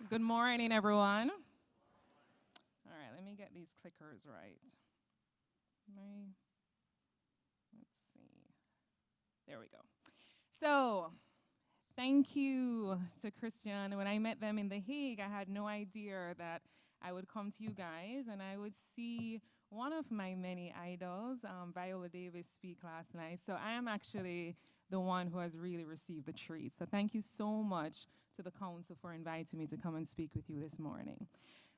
Good morning, everyone. All right, let me get these clickers right. Let's see. There we go. So, thank you to Christian. When I met them in The Hague, I had no idea that I would come to you guys and I would see one of my many idols, Viola Davis, speak last night. So I am actually the one who has really received the treat. So thank you so much to the council for inviting me to come and speak with you this morning.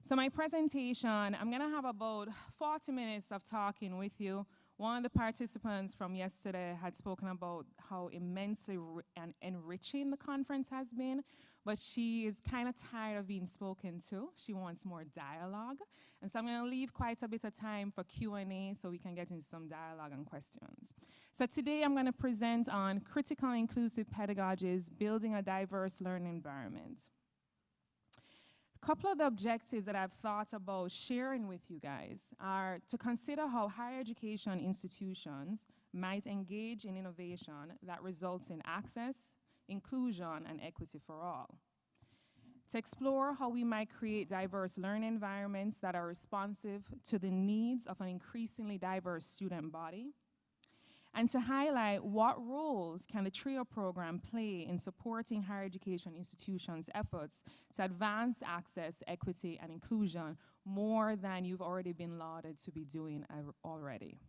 So my presentation, I'm going to have about 40 minutes of talking with you. One of the participants from yesterday had spoken about how immensely and enriching the conference has been, but she is kind of tired of being spoken to. She wants more dialogue. And so I'm going to leave quite a bit of time for Q&A so we can get into some dialogue and questions. So today I'm going to present on critical and inclusive pedagogies, building a diverse learning environment. A couple of the objectives that I've thought about sharing with you guys are to consider how higher education institutions might engage in innovation that results in access, inclusion, and equity for all. To explore how we might create diverse learning environments that are responsive to the needs of an increasingly diverse student body. And to highlight what roles can the TRIO program play in supporting higher education institutions' efforts to advance access, equity, and inclusion more than you've already been lauded to be doing already.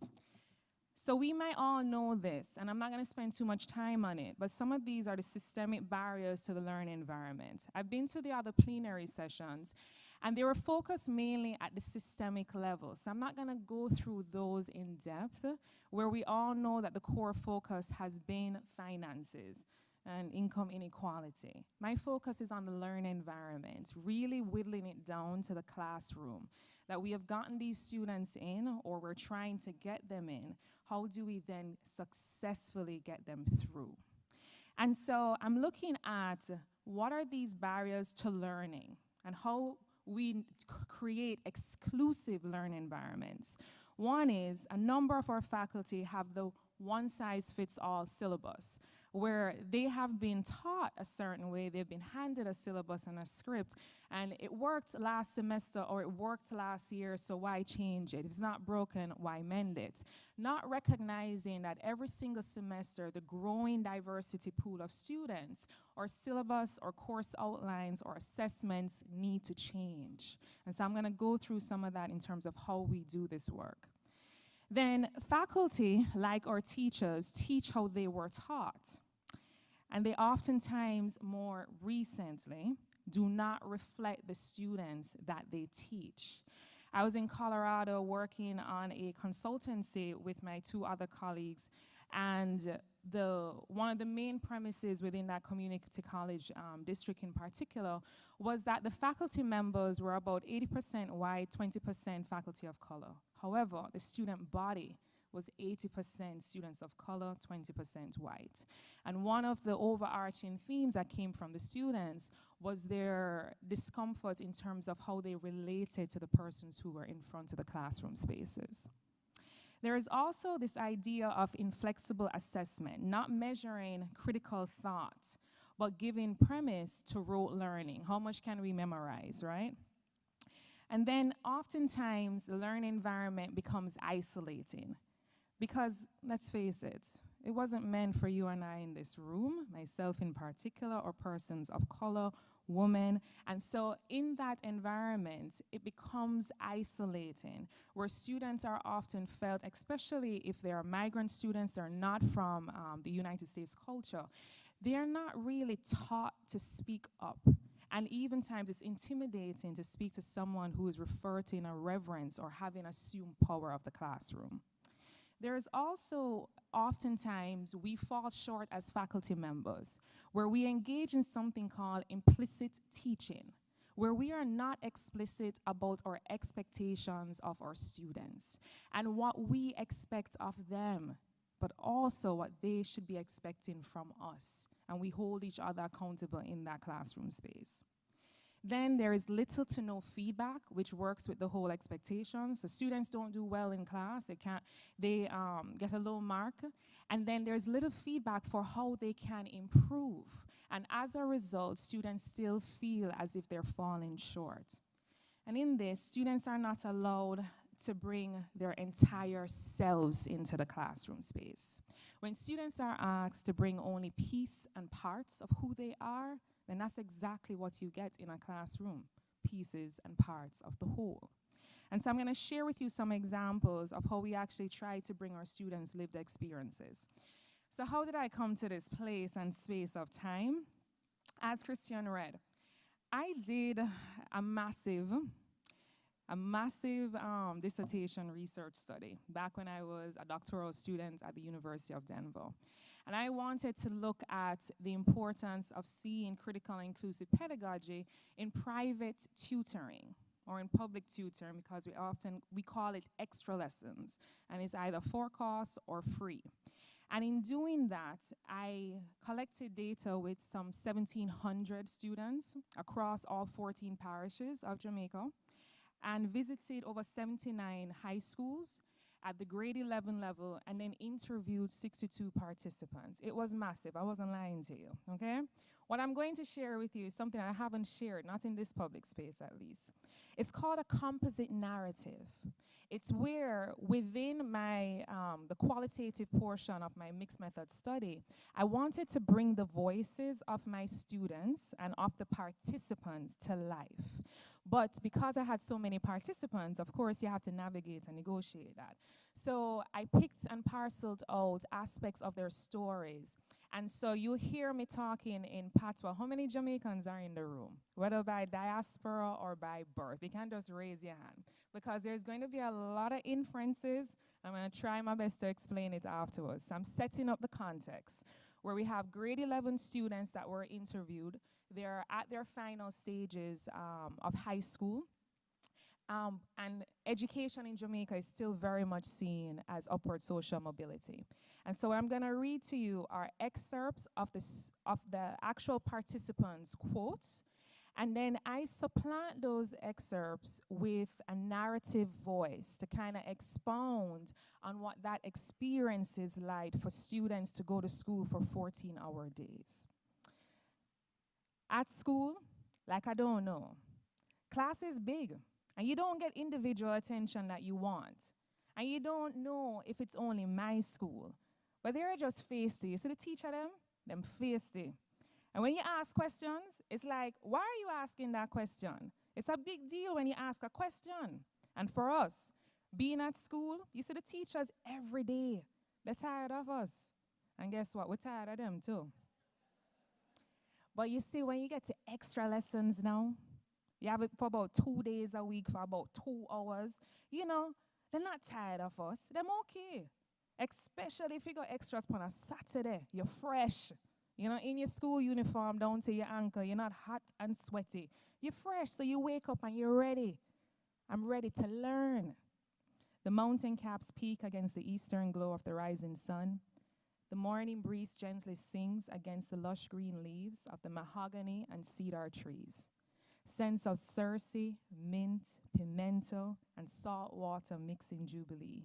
So we might all know this, and I'm not going to spend too much time on it, but some of these are the systemic barriers to the learning environment. I've been to the other plenary sessions, and they were focused mainly at the systemic level. So I'm not going to go through those in depth, where we all know that the core focus has been finances and income inequality. My focus is on the learning environment, really whittling it down to the classroom, that we have gotten these students in, or we're trying to get them in. How do we then successfully get them through? And so I'm looking at what are these barriers to learning and how we create exclusive learning environments. One is a number of our faculty have the one-size-fits-all syllabus, where they have been taught a certain way, they've been handed a syllabus and a script, and it worked last semester or it worked last year, so why change it? If it's not broken, why mend it? Not recognizing that every single semester, the growing diversity pool of students, or syllabus, or course outlines, or assessments need to change. And so I'm going to go through some of that in terms of how we do this work. Then faculty, like our teachers, teach how they were taught. And they oftentimes, more recently, do not reflect the students that they teach. I was in Colorado working on a consultancy with my two other colleagues, and one of the main premises within that community college district in particular was that the faculty members were about 80% white, 20% faculty of color. However, the student body was 80% students of color, 20% white. And one of the overarching themes that came from the students was their discomfort in terms of how they related to the persons who were in front of the classroom spaces. There is also this idea of inflexible assessment, not measuring critical thought, but giving premise to rote learning. How much can we memorize, right? And then oftentimes the learning environment becomes isolating because, let's face it, it wasn't meant for you and I in this room, myself in particular, or persons of color, women. And so in that environment, it becomes isolating, where students are often felt, especially if they are migrant students, they're not from the United States culture, they are not really taught to speak up. And even times it's intimidating to speak to someone who is referred to in a reverence or having assumed power of the classroom. There is also oftentimes we fall short as faculty members, where we engage in something called implicit teaching, where we are not explicit about our expectations of our students and what we expect of them, but also what they should be expecting from us. And we hold each other accountable in that classroom space. Then there is little to no feedback, which works with the whole expectations. So students don't do well in class. They get a low mark. And then there's little feedback for how they can improve. And as a result, students still feel as if they're falling short. And in this, students are not allowed to bring their entire selves into the classroom space. When students are asked to bring only piece and parts of who they are, then that's exactly what you get in a classroom, pieces and parts of the whole. And so I'm going to share with you some examples of how we actually try to bring our students' lived experiences. So how did I come to this place and space of time? As Christian read, I did a massive dissertation research study back when I was a doctoral student at the University of Denver. And I wanted to look at the importance of seeing critical and inclusive pedagogy in private tutoring or in public tutoring, because we call it extra lessons, and it's either for cost or free. And in doing that, I collected data with some 1,700 students across all 14 parishes of Jamaica, and visited over 79 high schools at the grade 11 level, and then interviewed 62 participants. It was massive. I wasn't lying to you, okay? What I'm going to share with you is something I haven't shared, not in this public space at least. It's called a composite narrative. It's where within my the qualitative portion of my mixed method study, I wanted to bring the voices of my students and of the participants to life. But because I had so many participants, of course, you have to navigate and negotiate that. So I picked and parceled out aspects of their stories. And so you hear me talking in patois. How many Jamaicans are in the room? Whether by diaspora or by birth. You can just raise your hand. Because there's going to be a lot of inferences. I'm going to try my best to explain it afterwards. So I'm setting up the context where we have grade 11 students that were interviewed. They're at their final stages of high school. And education in Jamaica is still very much seen as upward social mobility. And so what I'm going to read to you are excerpts of the actual participants' quotes. And then I supplant those excerpts with a narrative voice to kind of expound on what that experience is like for students to go to school for 14-hour days. At school, like I don't know, class is big, and you don't get individual attention that you want. And you don't know if it's only my school. But they're just feisty. You see the teacher them feisty. And when you ask questions, it's like, why are you asking that question? It's a big deal when you ask a question. And for us, being at school, you see the teachers every day. They're tired of us. And guess what? We're tired of them too. But you see, when you get to extra lessons now, you have it for about 2 days a week for about 2 hours, you know, they're not tired of us. They're okay. Especially if you got extras on a Saturday. You're fresh. You know, in your school uniform down to your ankle. You're not hot and sweaty. You're fresh, so you wake up and you're ready. I'm ready to learn. The mountain caps peak against the eastern glow of the rising sun. The morning breeze gently sings against the lush green leaves of the mahogany and cedar trees. Scents of cerci, mint, pimento, and salt water mix in jubilee.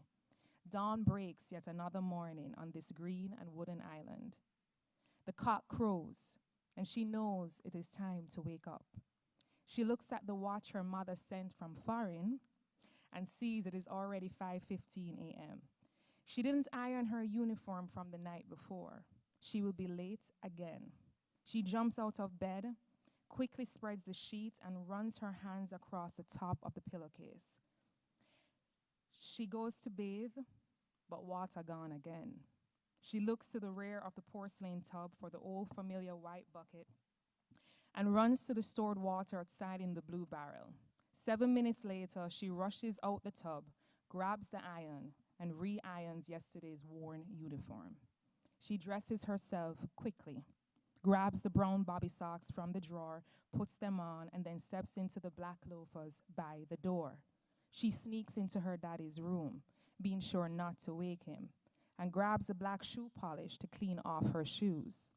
Dawn breaks yet another morning on this green and wooden island. The cock crows, and she knows it is time to wake up. She looks at the watch her mother sent from foreign and sees it is already 5:15 a.m. She didn't iron her uniform from the night before. She will be late again. She jumps out of bed, quickly spreads the sheet, and runs her hands across the top of the pillowcase. She goes to bathe, but water gone again. She looks to the rear of the porcelain tub for the old familiar white bucket and runs to the stored water outside in the blue barrel. 7 minutes later, she rushes out the tub, grabs the iron, and re-irons yesterday's worn uniform. She dresses herself quickly, grabs the brown bobby socks from the drawer, puts them on, and then steps into the black loafers by the door. She sneaks into her daddy's room, being sure not to wake him, and grabs the black shoe polish to clean off her shoes.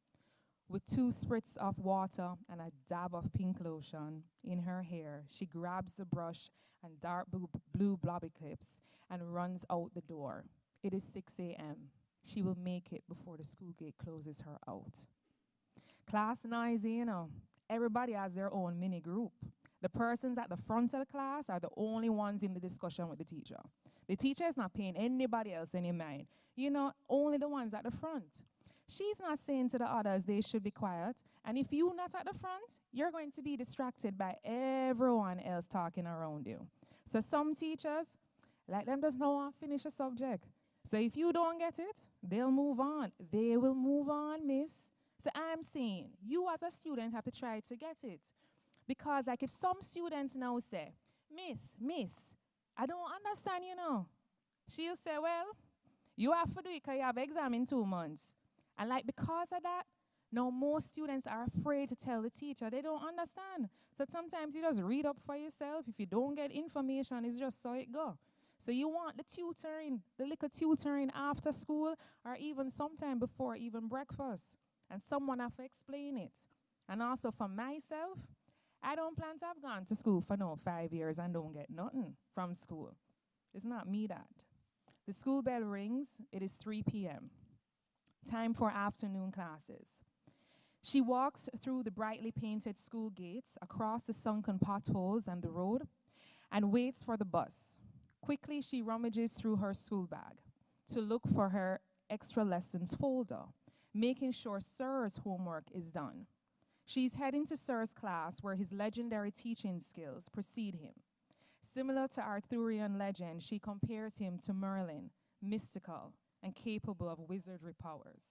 With 2 spritz of water and a dab of pink lotion in her hair, she grabs the brush and dark blue blobby clips and runs out the door. It is 6 a.m. She will make it before the school gate closes her out. Class noisy, you know. Everybody has their own mini group. The persons at the front of the class are the only ones in the discussion with the teacher. The teacher is not paying anybody else any mind. You know, only the ones at the front. She's not saying to the others they should be quiet. And if you're not at the front, you're going to be distracted by everyone else talking around you. So some teachers, like them just don't want to finish a subject. So if you don't get it, they'll move on. They will move on, miss. So I'm saying, you as a student have to try to get it. Because like if some students now say, Miss, I don't understand, you know. She'll say, well, you have to do it because you have exam in 2 months. And like because of that, now most students are afraid to tell the teacher. They don't understand. So sometimes you just read up for yourself. If you don't get information, it's just so it go. So you want the tutoring, the little tutoring after school or even sometime before even breakfast. And someone have to explain it. And also for myself, I don't plan to have gone to school for 5 years and don't get nothing from school. It's not me that. The school bell rings. It is 3 p.m. Time for afternoon classes. She walks through the brightly painted school gates, across the sunken potholes and the road, and waits for the bus. Quickly, she rummages through her school bag to look for her extra lessons folder, making sure Sir's homework is done. She's heading to Sir's class where his legendary teaching skills precede him. Similar to Arthurian legend, she compares him to Merlin, mystical and capable of wizardry powers.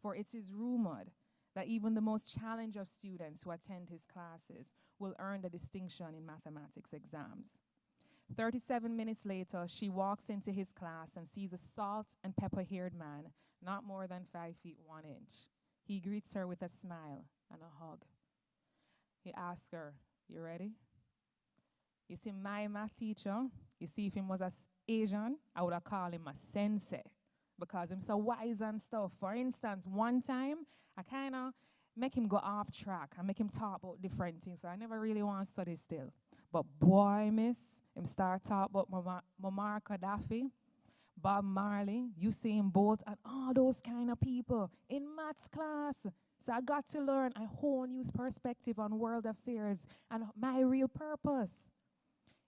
For it is rumored that even the most challenged of students who attend his classes will earn the distinction in mathematics exams. 37 minutes later, she walks into his class and sees a salt and pepper-haired man, not more than 5 feet 1 inch. He greets her with a smile and a hug. He asks her, you ready? You see, my math teacher, you see, if he was Asian, I would have called him a sensei because he's so wise and stuff. For instance, one time, I kind of make him go off track and make him talk about different things. So I never really want to study still. But boy, miss, him start talk about Muammar Gaddafi, Bob Marley, Usain Bolt, and all those kind of people in maths class. So I got to learn a whole new perspective on world affairs and my real purpose.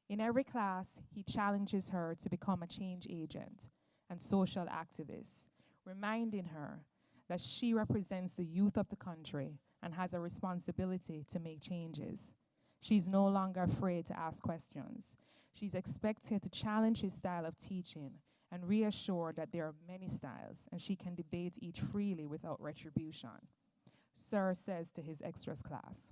In every class, he challenges her to become a change agent and social activist, reminding her that she represents the youth of the country and has a responsibility to make changes. She's no longer afraid to ask questions. She's expected to challenge his style of teaching and reassure that there are many styles and she can debate each freely without retribution. Sir says to his extras class,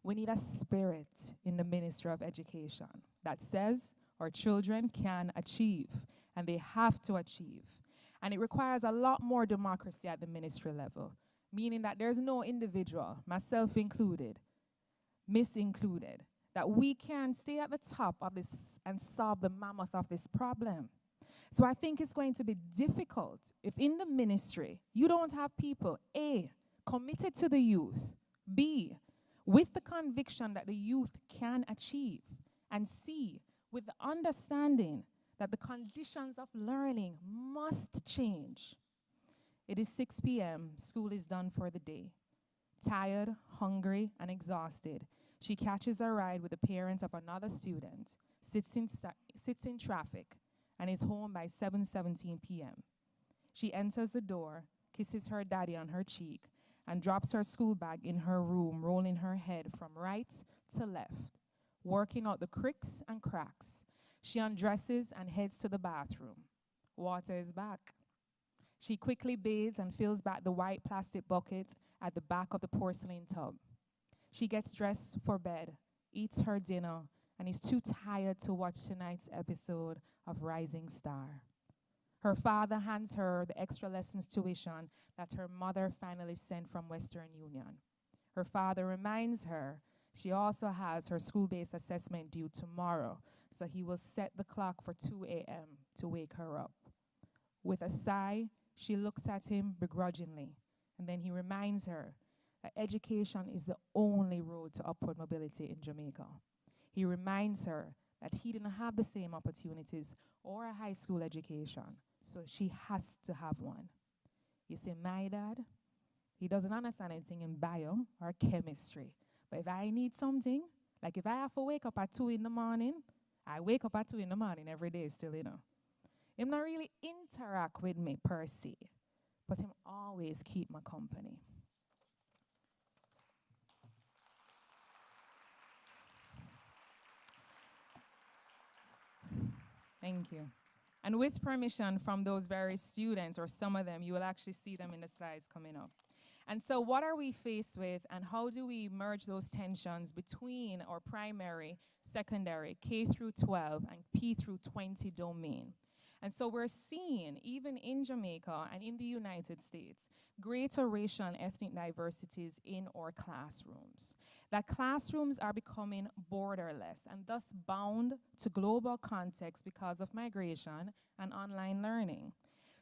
we need a spirit in the Ministry of Education that says our children can achieve and they have to achieve. And it requires a lot more democracy at the ministry level, meaning that there's no individual, myself included, Miss included, that we can stay at the top of this and solve the mammoth of this problem. So I think it's going to be difficult if in the ministry you don't have people, A, committed to the youth, B, with the conviction that the youth can achieve, and C, with the understanding that the conditions of learning must change. It is 6 p.m. School is done for the day. Tired, hungry, and exhausted, she catches a ride with the parents of another student, sits in traffic, and is home by 7:17 p.m. She enters the door, kisses her daddy on her cheek, and drops her school bag in her room, rolling her head from right to left, working out the cricks and cracks. She undresses and heads to the bathroom. Water is back. She quickly bathes and fills back the white plastic bucket at the back of the porcelain tub. She gets dressed for bed, eats her dinner, and is too tired to watch tonight's episode of Rising Star. Her father hands her the extra lessons tuition that her mother finally sent from Western Union. Her father reminds her she also has her school-based assessment due tomorrow, so he will set the clock for 2 a.m. to wake her up. With a sigh, she looks at him begrudgingly And then he reminds her that education is the only road to upward mobility in Jamaica. He reminds her that he didn't have the same opportunities or a high school education, so she has to have one. You see, my dad, he doesn't understand anything in bio or chemistry. But if I need something, like if I have to wake up at 2 in the morning, I wake up at 2 in the morning every day still, you know. Him not really interact with me per se, but him always keep my company. Thank you. And with permission from those various students, or some of them, you will actually see them in the slides coming up. And so what are we faced with, and how do we merge those tensions between our primary, secondary, K through 12, and P through 20 domain? And so we're seeing, even in Jamaica and in the United States, greater racial and ethnic diversities in our classrooms. That classrooms are becoming borderless and thus bound to global context because of migration and online learning.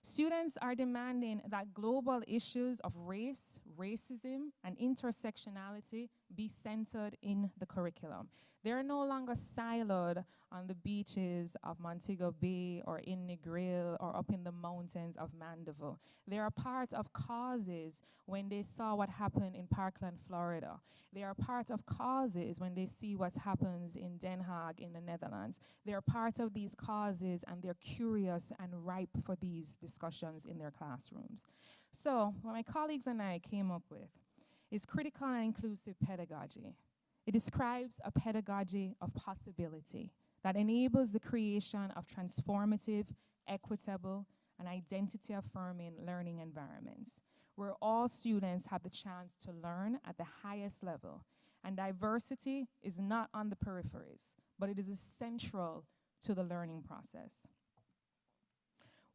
Students are demanding that global issues of race, racism, and intersectionality be centered in the curriculum. They're no longer siloed on the beaches of Montego Bay or in Negril or up in the mountains of Mandeville. They are part of causes when they saw what happened in Parkland, Florida. They are part of causes when they see what happens in Den Haag in the Netherlands. They are part of these causes, and they're curious and ripe for these discussions in their classrooms. So what my colleagues and I came up with is critical and inclusive pedagogy. It describes a pedagogy of possibility that enables the creation of transformative, equitable, and identity-affirming learning environments, where all students have the chance to learn at the highest level. And diversity is not on the peripheries, but it is central to the learning process.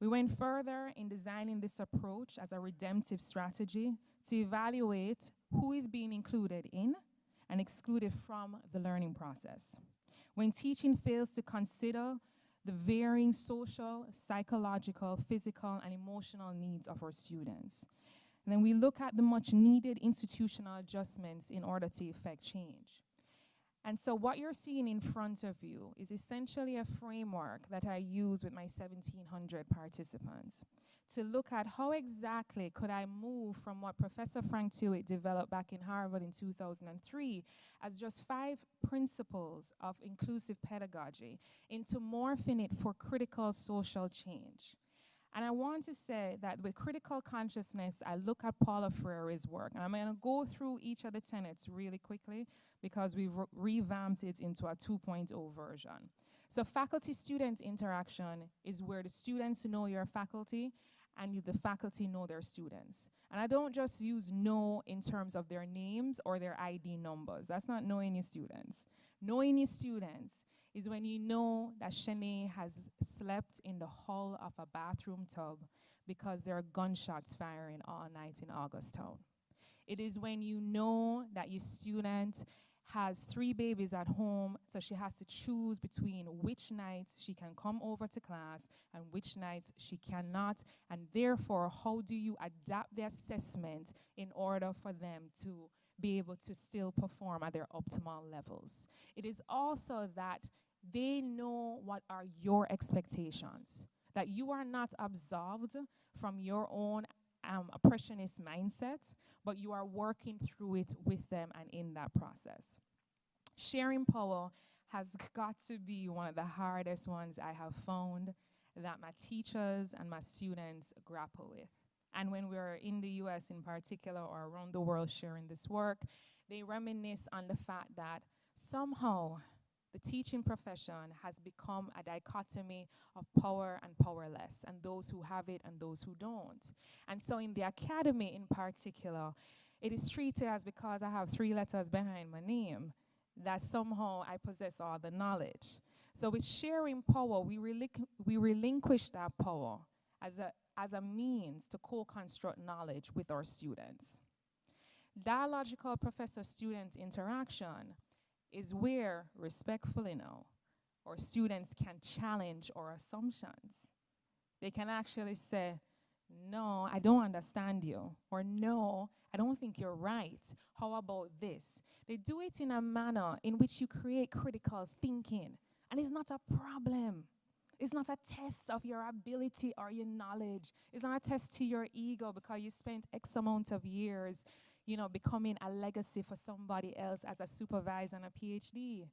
We went further in designing this approach as a redemptive strategy to evaluate who is being included in and excluded from the learning process. When teaching fails to consider the varying social, psychological, physical, and emotional needs of our students. And then we look at the much needed institutional adjustments in order to effect change. And so what you're seeing in front of you is essentially a framework that I use with my 1,700 participants to look at how exactly could I move from what Professor Frank Tuitt developed back in Harvard in 2003 as just 5 principles of inclusive pedagogy into morphing it for critical social change. And I want to say that with critical consciousness, I look at Paulo Freire's work. And I'm going to go through each of the tenets really quickly because we've revamped it into a 2.0 version. So faculty-student interaction is where the students know your faculty and the faculty know their students. And I don't just use know in terms of their names or their ID numbers. That's not knowing your students. Knowing your students is when you know that Shanae has slept in the hull of a bathroom tub because there are gunshots firing all night in Augustown. It is when you know that your student has 3 babies at home, so she has to choose between which nights she can come over to class and which nights she cannot, and therefore, how do you adapt the assessment in order for them to be able to still perform at their optimal levels. It is also that they know what are your expectations, that you are not absolved from your own oppressionist mindset, but you are working through it with them and in that process. Sharing power has got to be one of the hardest ones I have found that my teachers and my students grapple with. And when we're in the US in particular or around the world sharing this work, they reminisce on the fact that somehow the teaching profession has become a dichotomy of power and powerless, and those who have it and those who don't. And so in the academy in particular, it is treated as because I have 3 letters behind my name, that somehow I possess all the knowledge. So with sharing power, we relinquish that power as a means to co-construct knowledge with our students. Dialogical professor-student interaction is where, respectfully now, our students can challenge our assumptions. They can actually say, no, I don't understand you, or no, I don't think you're right. How about this? They do it in a manner in which you create critical thinking, and it's not a problem. It's not a test of your ability or your knowledge. It's not a test to your ego because you spent X amount of years, becoming a legacy for somebody else as a supervisor and a PhD.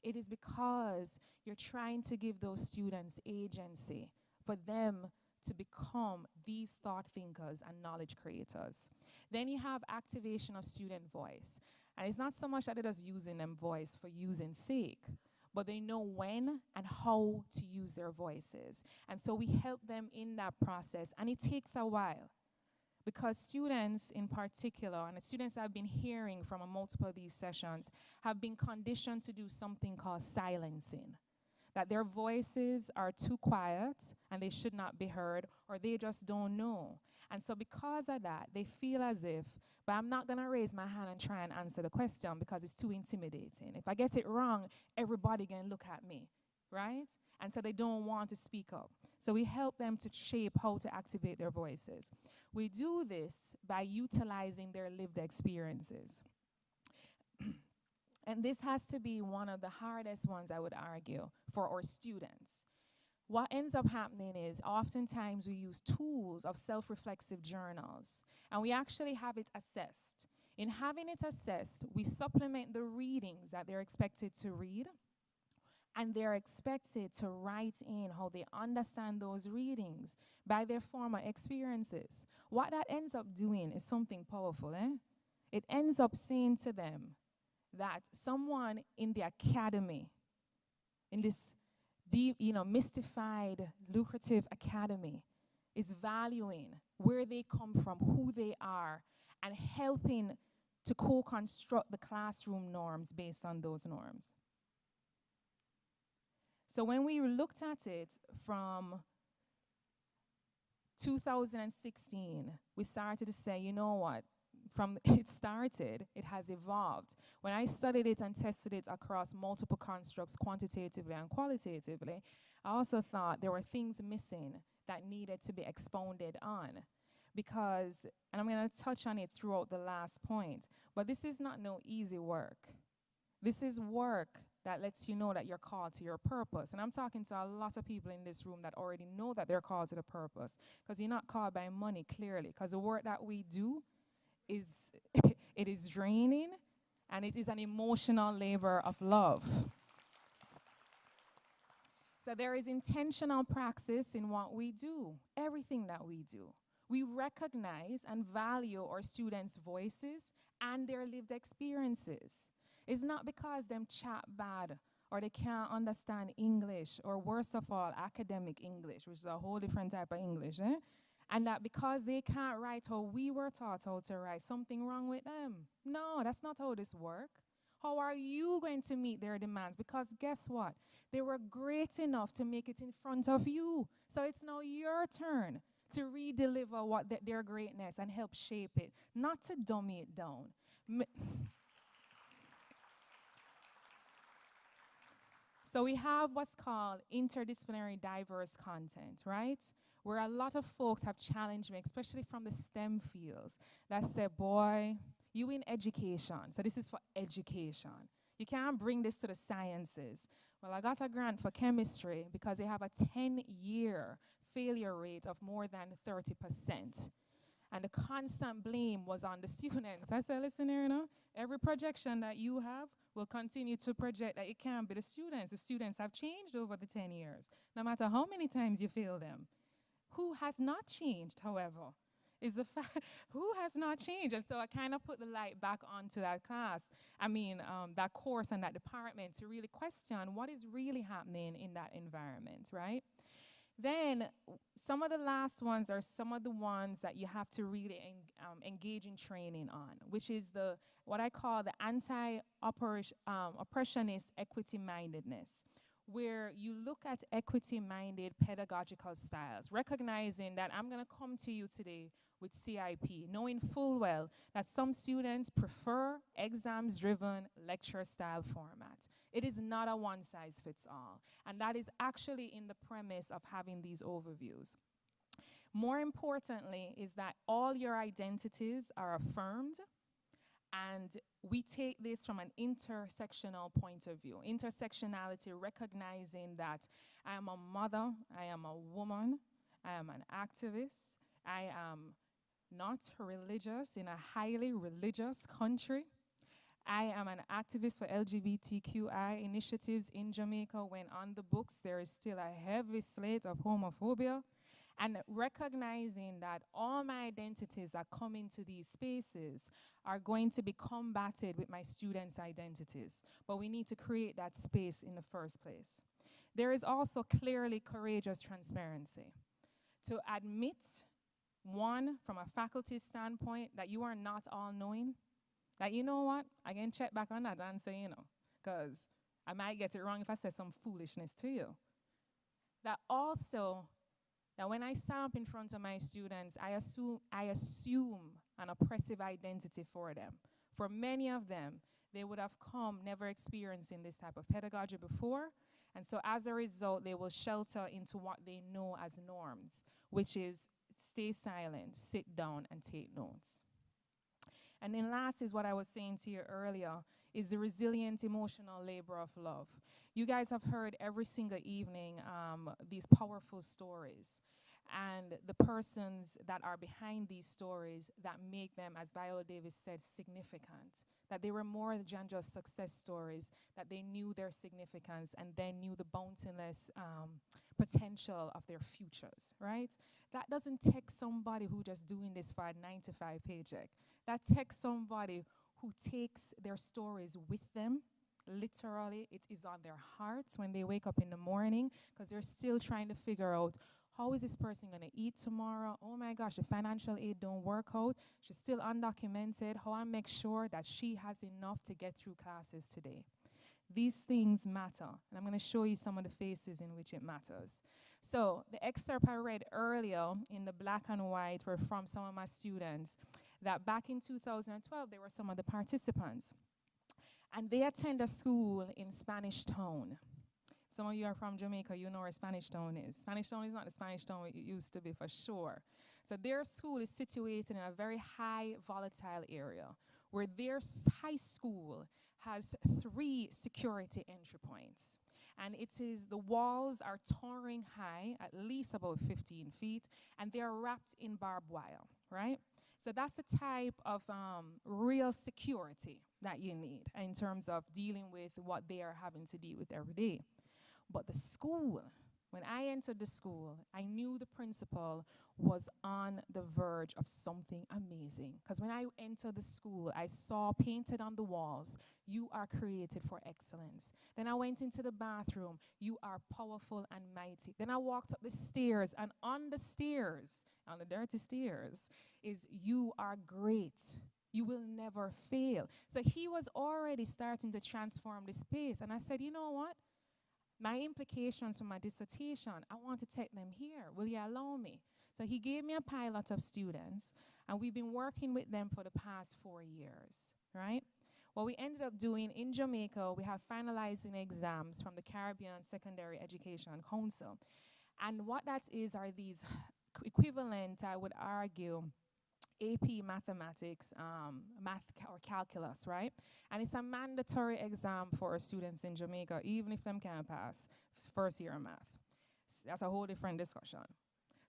It is because you're trying to give those students agency for them to become these thought thinkers and knowledge creators. Then you have activation of student voice. And it's not so much that they're just using them voice for using sake, but they know when and how to use their voices. And so we help them in that process, and it takes a while. Because students in particular, and the students I've been hearing from multiple of these sessions, have been conditioned to do something called silencing. That their voices are too quiet and they should not be heard, or they just don't know. And so because of that, they feel as if, but I'm not going to raise my hand and try and answer the question because it's too intimidating. If I get it wrong, everybody going to look at me, right? And so they don't want to speak up. So we help them to shape how to activate their voices. We do this by utilizing their lived experiences. And this has to be one of the hardest ones, I would argue, for our students. What ends up happening is oftentimes we use tools of self-reflexive journals, and we actually have it assessed. In having it assessed, we supplement the readings that they're expected to read, and they're expected to write in how they understand those readings by their former experiences. What that ends up doing is something powerful. It ends up saying to them that someone in the academy, in this deep, mystified, lucrative academy, is valuing where they come from, who they are, and helping to co-construct the classroom norms based on those norms. So when we looked at it from 2016, we started to say, you know what? From it started, it has evolved. When I studied it and tested it across multiple constructs quantitatively and qualitatively, I also thought there were things missing that needed to be expounded on. Because, and I'm going to touch on it throughout the last point, but this is not no easy work. This is work that lets you know that you're called to your purpose. And I'm talking to a lot of people in this room that already know that they're called to the purpose, because you're not called by money, clearly, because the work that we do is it is draining, and it is an emotional labor of love. So there is intentional praxis in what we do, everything that we do. We recognize and value our students' voices and their lived experiences. It's not because them chat bad or they can't understand English, or worst of all, academic English, which is a whole different type of English, and that because they can't write how we were taught how to write, something wrong with them. No, that's not how this works. How are you going to meet their demands? Because guess what? They were great enough to make it in front of you. So it's now your turn to redeliver their greatness and help shape it, not to dummy it down. So we have what's called interdisciplinary diverse content, right? Where a lot of folks have challenged me, especially from the STEM fields, that said, boy, you in education, so this is for education. You can't bring this to the sciences. Well, I got a grant for chemistry because they have a 10-year failure rate of more than 30%. And the constant blame was on the students. I said, listen here, every projection that you have will continue to project that it can't be the students. The students have changed over the 10 years, no matter how many times you fail them. Who has not changed, however, is the fact who has not changed. And so I kind of put the light back onto that class, that course and that department, to really question what is really happening in that environment, right? Then some of the last ones are some of the ones that you have to really engage in training on, which is what I call the anti-oppressionist equity-mindedness, where you look at equity-minded pedagogical styles, recognizing that I'm going to come to you today with CIP, knowing full well that some students prefer exams-driven lecture-style format. It is not a one-size-fits-all, and that is actually in the premise of having these overviews. More importantly is that all your identities are affirmed, and we take this from an intersectional point of view. Intersectionality, recognizing that I am a mother, I am a woman, I am an activist, I am not religious in a highly religious country. I am an activist for LGBTQI initiatives in Jamaica. When on the books, there is still a heavy slate of homophobia. And recognizing that all my identities that come into these spaces are going to be combated with my students' identities. But we need to create that space in the first place. There is also clearly courageous transparency. To admit, one, from a faculty standpoint, that you are not all-knowing. That, you know what, I can check back on that answer, because I might get it wrong if I say some foolishness to you. That also, that when I stand up in front of my students, I assume an oppressive identity for them. For many of them, they would have come never experiencing this type of pedagogy before, and so as a result, they will shelter into what they know as norms, which is stay silent, sit down, and take notes. And then last is what I was saying to you earlier, is the resilient emotional labor of love. You guys have heard every single evening these powerful stories, and the persons that are behind these stories that make them, as Viola Davis said, significant. That they were more than just success stories, that they knew their significance and then knew the boundless potential of their futures, right? That doesn't take somebody who just doing this for a 9-to-5 paycheck. That takes somebody who takes their stories with them. Literally, it is on their hearts when they wake up in the morning, because they're still trying to figure out, how is this person going to eat tomorrow? Oh my gosh, the financial aid don't work out. She's still undocumented. How I make sure that she has enough to get through classes today. These things matter, and I'm going to show you some of the faces in which it matters. So the excerpt I read earlier in the black and white were from some of my students, that back in 2012, there were some of the participants, and they attend a school in Spanish Town. Some of you are from Jamaica, you know where Spanish Town is. Spanish Town is not the Spanish Town it used to be, for sure. So their school is situated in a very high volatile area, where their high school has 3 security entry points. And the walls are towering high, at least about 15 feet, and they're wrapped in barbed wire, right? So that's the type of real security that you need in terms of dealing with what they are having to deal with every day. But the school, when I entered the school, I knew the principal was on the verge of something amazing. Because when I entered the school, I saw painted on the walls, "You are created for excellence." Then I went into the bathroom, "You are powerful and mighty." Then I walked up the stairs, and on the stairs, on the dirty stairs, is "You are great. You will never fail." So he was already starting to transform the space. And I said, you know what? My implications for my dissertation, I want to take them here. Will you allow me? So he gave me a pilot of students, and we've been working with them for the past 4 years, right? What we ended up doing in Jamaica, we have finalizing exams from the Caribbean Secondary Education Council. And what that is are these equivalent, I would argue, AP mathematics, math or calculus, right? And it's a mandatory exam for students in Jamaica, even if them can't pass first year of math. That's a whole different discussion.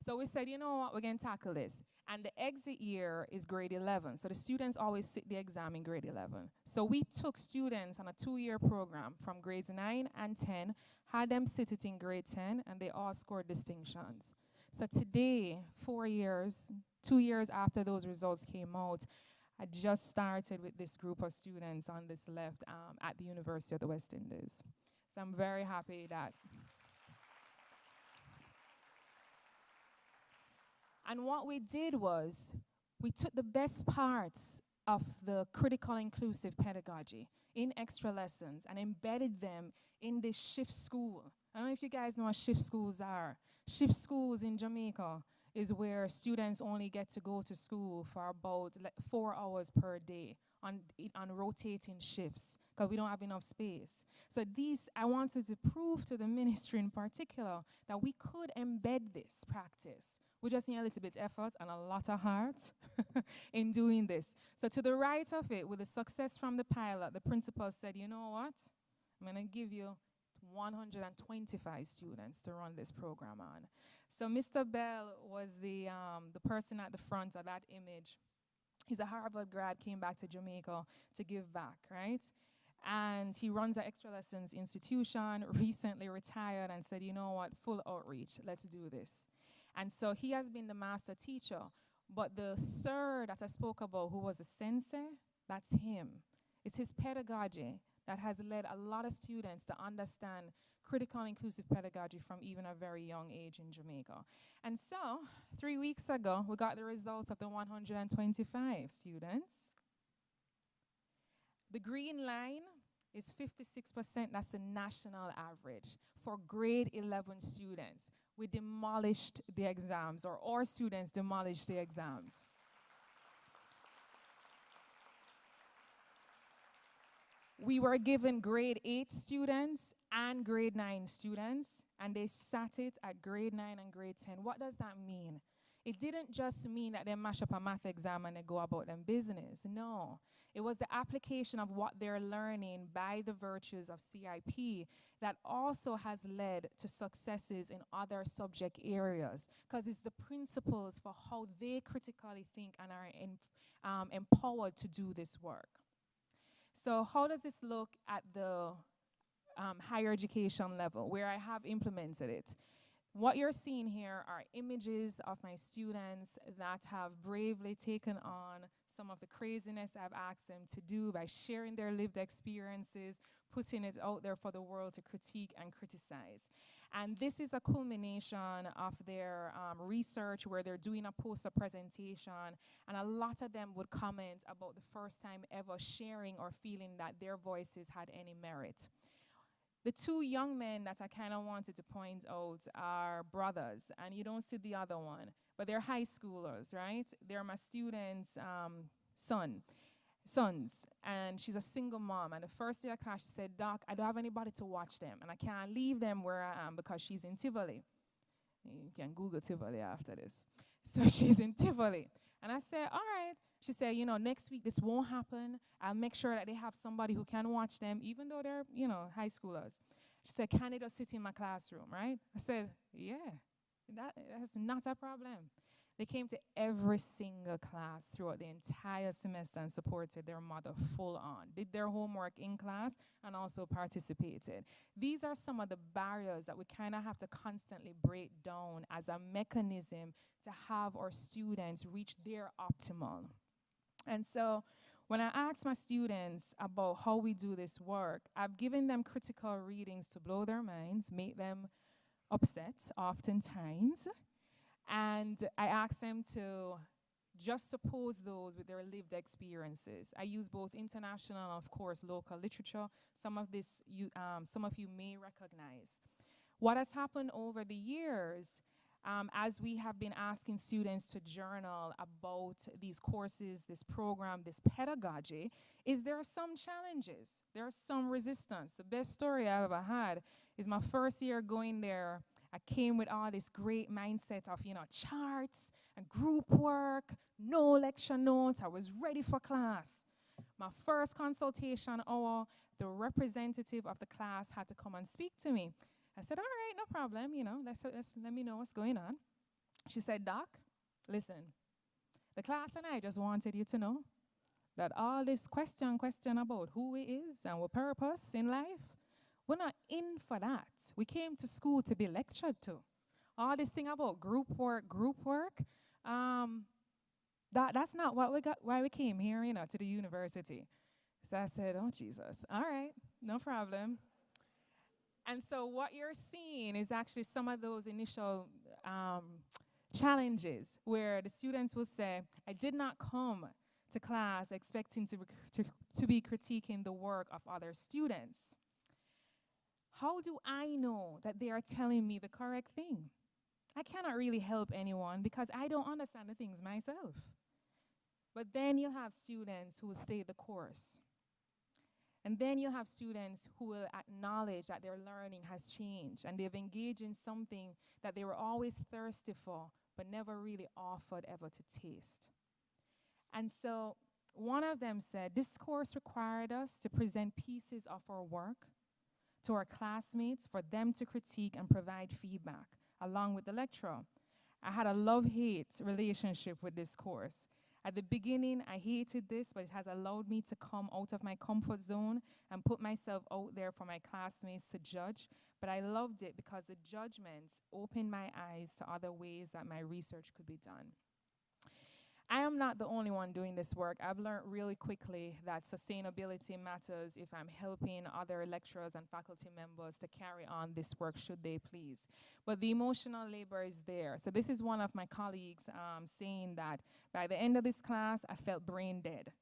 So we said, you know what, we're going to tackle this. And the exit year is grade 11. So the students always sit the exam in grade 11. So we took students on a 2-year program from grades 9 and 10, had them sit it in grade 10, and they all scored distinctions. So today, 4 years, 2 years after those results came out, I just started with this group of students on this left at the University of the West Indies. So I'm very happy that. And what we did was, we took the best parts of the critical inclusive pedagogy in extra lessons and embedded them in this shift school. I don't know if you guys know what shift schools are. Shift schools in Jamaica is where students only get to go to school for about 4 hours per day on rotating shifts, because we don't have enough space. So I wanted to prove to the ministry in particular that we could embed this practice We just need a little bit effort and a lot of heart in doing this. So to the right of it, with the success from the pilot, the principal said, you know what? I'm going to give you 125 students to run this program on. So Mr. Bell was the person at the front of that image. He's a Harvard grad, came back to Jamaica to give back, right? And he runs an extra lessons institution, recently retired, and said, you know what, full outreach, let's do this. And so he has been the master teacher. But the sir that I spoke about, who was a sensei, that's him. It's his pedagogy that has led a lot of students to understand critical inclusive pedagogy from even a very young age in Jamaica. And so, 3 weeks ago, we got the results of the 125 students. The green line is 56%, that's the national average for grade 11 students. We demolished the exams, or our students demolished the exams. We were given grade 8 students and grade 9 students, and they sat it at grade 9 and grade 10. What does that mean? It didn't just mean that they mash up a math exam and they go about their business. No. It was the application of what they're learning by the virtues of CIP that also has led to successes in other subject areas, because it's the principles for how they critically think and are empowered to do this work. So how does this look at the higher education level, where I have implemented it? What you're seeing here are images of my students that have bravely taken on some of the craziness I've asked them to do by sharing their lived experiences, putting it out there for the world to critique and criticize. And this is a culmination of their research, where they're doing a poster presentation, and a lot of them would comment about the first time ever sharing or feeling that their voices had any merit. The two young men that I kind of wanted to point out are brothers, and you don't see the other one, but they're high schoolers, right? They're my students' sons, and she's a single mom. And the first day of class, she said, Doc, I don't have anybody to watch them, and I can't leave them where I am because she's in Tivoli. You can Google Tivoli after this. So she's in Tivoli. And I said, all right. She said, you know, next week this won't happen. I'll make sure that they have somebody who can watch them, even though they're, you know, high schoolers. She said, can they just sit in my classroom, right? I said, yeah, that's not a problem. They came to every single class throughout the entire semester and supported their mother full on, did their homework in class, and also participated. These are some of the barriers that we kind of have to constantly break down as a mechanism to have our students reach their optimal. And so when I ask my students about how we do this work, I've given them critical readings to blow their minds, make them upset oftentimes. And I ask them to just suppose those with their lived experiences. I use both international and, of course, local literature. Some of you may recognize. What has happened over the years, as we have been asking students to journal about these courses, this program, this pedagogy, is there are some challenges. There are some resistance. The best story I ever had is my first year going there. I came with all this great mindset of, you know, charts and group work, no lecture notes. I was ready for class. My first consultation hour, the representative of the class had to come and speak to me. I said, all right, no problem, you know, let me know what's going on. She said, Doc, listen, the class and I just wanted you to know that all this question about who we is and our purpose in life, we're not in for that. We came to school to be lectured to. All this thing about group work, that's not what we got, why we came here, you know, to the university. So I said, oh, Jesus, all right, no problem. And so what you're seeing is actually some of those initial challenges where the students will say, I did not come to class expecting to be critiquing the work of other students. How do I know that they are telling me the correct thing? I cannot really help anyone because I don't understand the things myself. But then you'll have students who will stay the course. And then you'll have students who will acknowledge that their learning has changed and they've engaged in something that they were always thirsty for, but never really offered ever to taste. And so one of them said, this course required us to present pieces of our work to our classmates for them to critique and provide feedback along with the lecturer. I had a love-hate relationship with this course. At the beginning, I hated this, but it has allowed me to come out of my comfort zone and put myself out there for my classmates to judge. But I loved it because the judgments opened my eyes to other ways that my research could be done. I am not the only one doing this work. I've learned really quickly that sustainability matters if I'm helping other lecturers and faculty members to carry on this work, should they please. But the emotional labor is there. So this is one of my colleagues saying that by the end of this class, I felt brain dead,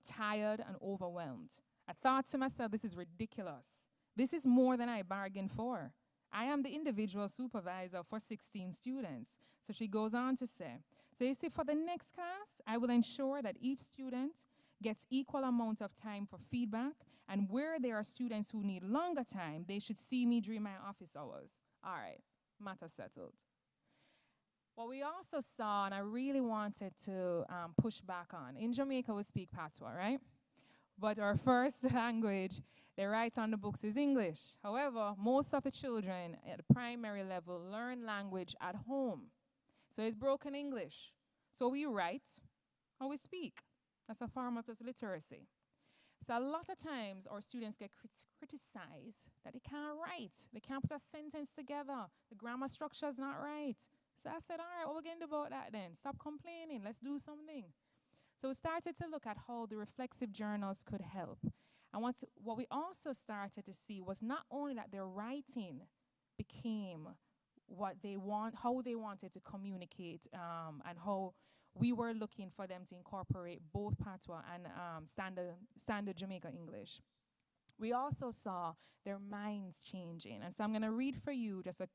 tired and overwhelmed. I thought to myself, this is ridiculous. This is more than I bargained for. I am the individual supervisor for 16 students. So she goes on to say, so you see, for the next class, I will ensure that each student gets equal amount of time for feedback, and where there are students who need longer time, they should see me during my office hours. All right, matter settled. What we also saw, and I really wanted to push back on, in Jamaica we speak Patois, right? But our first language they write on the books is English. However, most of the children at the primary level learn language at home. So it's broken English. So we write or we speak. That's a form of literacy. So a lot of times our students get criticized that they can't write. They can't put a sentence together. The grammar structure is not right. So I said, all right, what are we going to do about that then? Stop complaining. Let's do something. So we started to look at how the reflexive journals could help. And what we also started to see was not only that their writing became what they want, how they wanted to communicate, and how we were looking for them to incorporate both Patois and standard Jamaica English. We also saw their minds changing. And so I'm going to read for you just a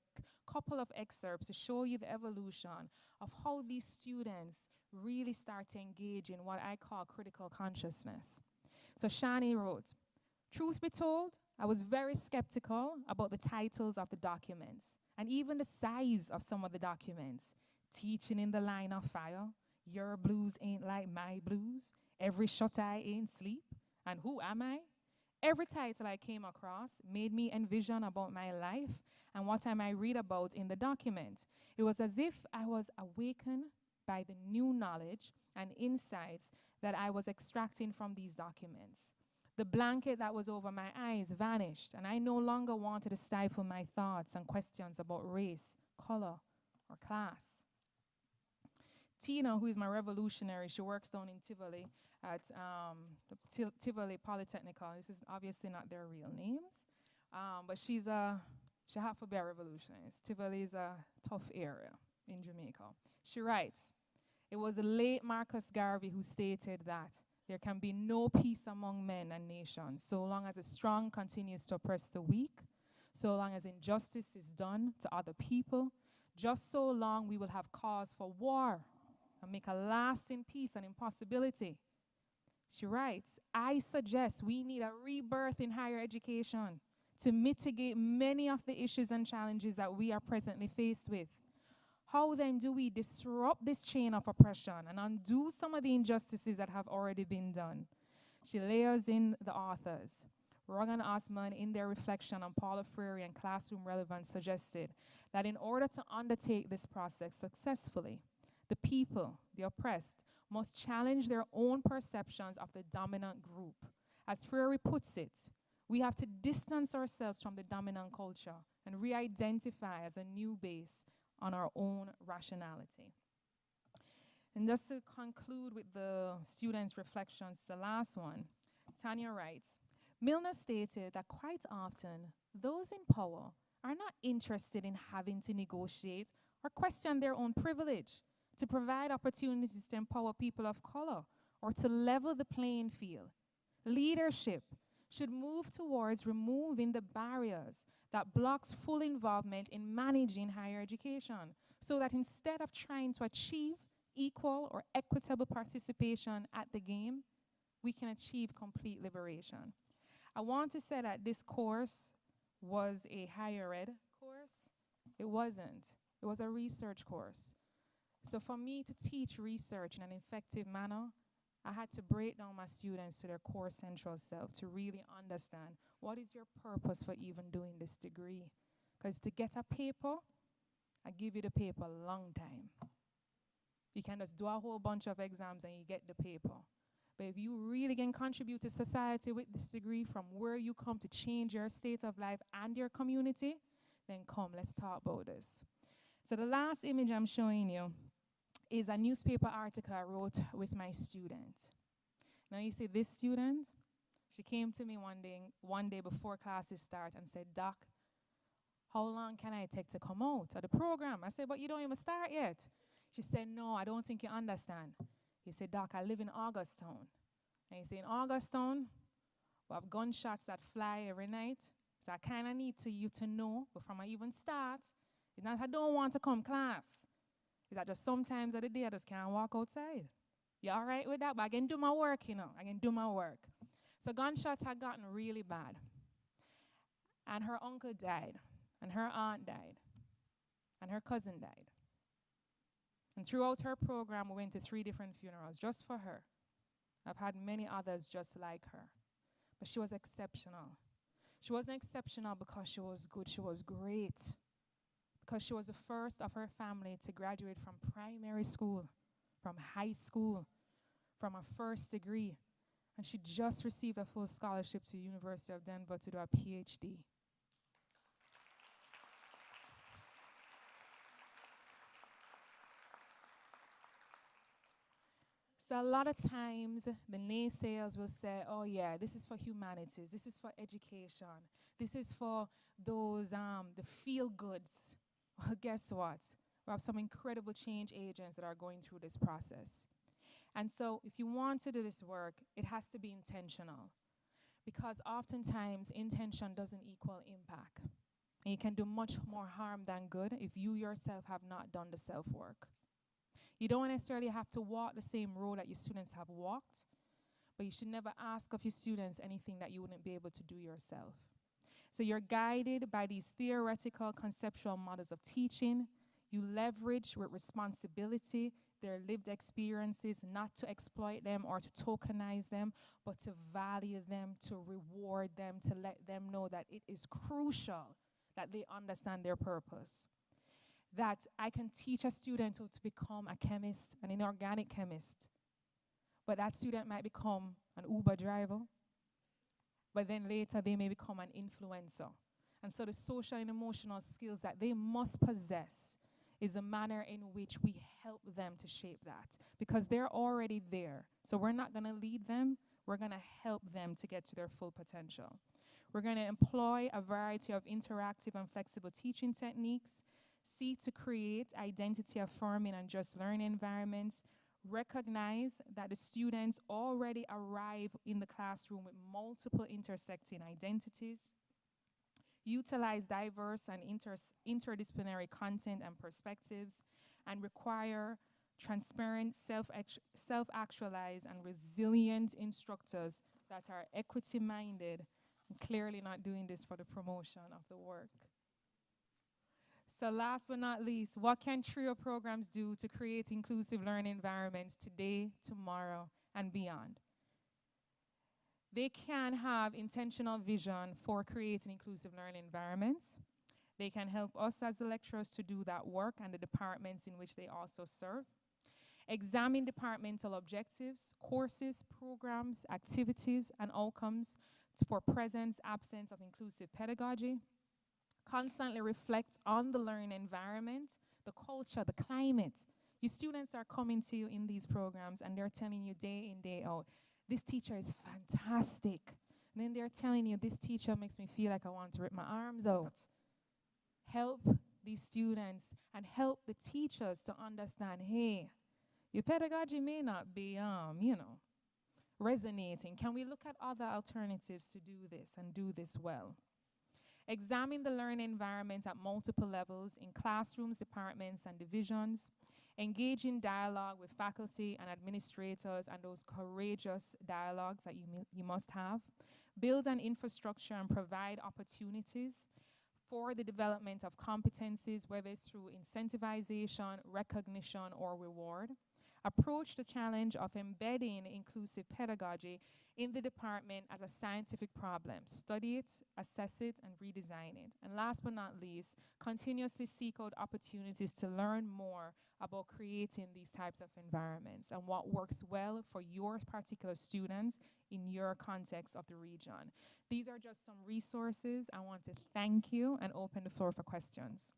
couple of excerpts to show you the evolution of how these students really start to engage in what I call critical consciousness. So Shani wrote, truth be told, I was very skeptical about the titles of the documents and even the size of some of the documents. Teaching in the line of fire, your blues ain't like my blues, every shot I ain't sleep, and who am I? Every title I came across made me envision about my life and what I might read about in the document. It was as if I was awakened by the new knowledge and insights that I was extracting from these documents. The blanket that was over my eyes vanished, and I no longer wanted to stifle my thoughts and questions about race, color, or class. Tina, who is my revolutionary, she works down in Tivoli at the Tivoli Polytechnical. This is obviously not their real names, but she have to be a revolutionist. Tivoli is a tough area in Jamaica. She writes, it was the late Marcus Garvey who stated that there can be no peace among men and nations so long as the strong continues to oppress the weak, so long as injustice is done to other people, just so long we will have cause for war and make a lasting peace an impossibility. She writes, I suggest we need a rebirth in higher education to mitigate many of the issues and challenges that we are presently faced with. How then do we disrupt this chain of oppression and undo some of the injustices that have already been done? She layers in the authors. Rogan Osman, in their reflection on Paulo Freire and classroom relevance, suggested that in order to undertake this process successfully, the people, the oppressed, must challenge their own perceptions of the dominant group. As Freire puts it, we have to distance ourselves from the dominant culture and re-identify as a new base on our own rationality. And just to conclude with the students' reflections, the last one, Tanya writes, Milner stated that quite often, those in power are not interested in having to negotiate or question their own privilege, to provide opportunities to empower people of color, or to level the playing field. Leadership should move towards removing the barriers that blocks full involvement in managing higher education, so that instead of trying to achieve equal or equitable participation at the game, we can achieve complete liberation. I want to say that this course was a higher ed course. It wasn't. It was a research course. So for me to teach research in an effective manner, I had to break down my students to their core central self to really understand what is your purpose for even doing this degree. Because to get a paper, I give you the paper a long time. You can just do a whole bunch of exams and you get the paper. But if you really can contribute to society with this degree from where you come to change your state of life and your community, then come, let's talk about this. So the last image I'm showing you is a newspaper article I wrote with my student. Now you see this student, she came to me one day before classes start and said, "Doc, how long can I take to come out of the program?" I said, "But you don't even start yet." She said, "No, I don't think you understand." He said, "Doc, I live in Augustown." And he said, "In Augustown, we have gunshots that fly every night. So I kind of need you to know before I even start, it's not I don't want to come class. It's that just sometimes of the day I just can't walk outside. You all right with that? But I can do my work, I can do my work." So gunshots had gotten really bad. And her uncle died, and her aunt died, and her cousin died. And throughout her program, we went to 3 different funerals just for her. I've had many others just like her. But she was exceptional. She wasn't exceptional because she was good. She was great. Because she was the first of her family to graduate from primary school, from high school, from a first degree. And she just received a full scholarship to the University of Denver to do a PhD. So a lot of times, the naysayers will say, "Oh yeah, this is for humanities, this is for education, this is for those, the feel-goods." Well, guess what? We have some incredible change agents that are going through this process. And so if you want to do this work, it has to be intentional. Because oftentimes, intention doesn't equal impact. And you can do much more harm than good if you yourself have not done the self-work. You don't necessarily have to walk the same road that your students have walked, but you should never ask of your students anything that you wouldn't be able to do yourself. So you're guided by these theoretical, conceptual models of teaching. You leverage with responsibility their lived experiences, not to exploit them or to tokenize them, but to value them, to reward them, to let them know that it is crucial that they understand their purpose. That I can teach a student to become a chemist, an inorganic chemist, but that student might become an Uber driver, but then later they may become an influencer. And so the social and emotional skills that they must possess is the manner in which we help them to shape that, because they're already there. So we're not going to lead them, we're going to help them to get to their full potential. We're going to employ a variety of interactive and flexible teaching techniques, seek to create identity-affirming and just learning environments, recognize that the students already arrive in the classroom with multiple intersecting identities, utilize diverse and interdisciplinary content and perspectives, and require transparent, self-actualized, and resilient instructors that are equity-minded and clearly not doing this for the promotion of the work. So last but not least, what can TRIO programs do to create inclusive learning environments today, tomorrow, and beyond? They can have intentional vision for creating inclusive learning environments. They can help us as the lecturers to do that work and the departments in which they also serve. Examine departmental objectives, courses, programs, activities, and outcomes for presence, absence of inclusive pedagogy. Constantly reflect on the learning environment, the culture, the climate. Your students are coming to you in these programs and they're telling you day in, day out, "This teacher is fantastic." And then they're telling you, "This teacher makes me feel like I want to rip my arms out." Help these students and help the teachers to understand, hey, your pedagogy may not be, resonating. Can we look at other alternatives to do this and do this well? Examine the learning environment at multiple levels in classrooms, departments, and divisions. Engage in dialogue with faculty and administrators and those courageous dialogues that you must have. Build an infrastructure and provide opportunities for the development of competencies, whether it's through incentivization, recognition, or reward. Approach the challenge of embedding inclusive pedagogy in the department as a scientific problem. Study it, assess it, and redesign it. And last but not least, continuously seek out opportunities to learn more about creating these types of environments and what works well for your particular students in your context of the region. These are just some resources. I want to thank you and open the floor for questions.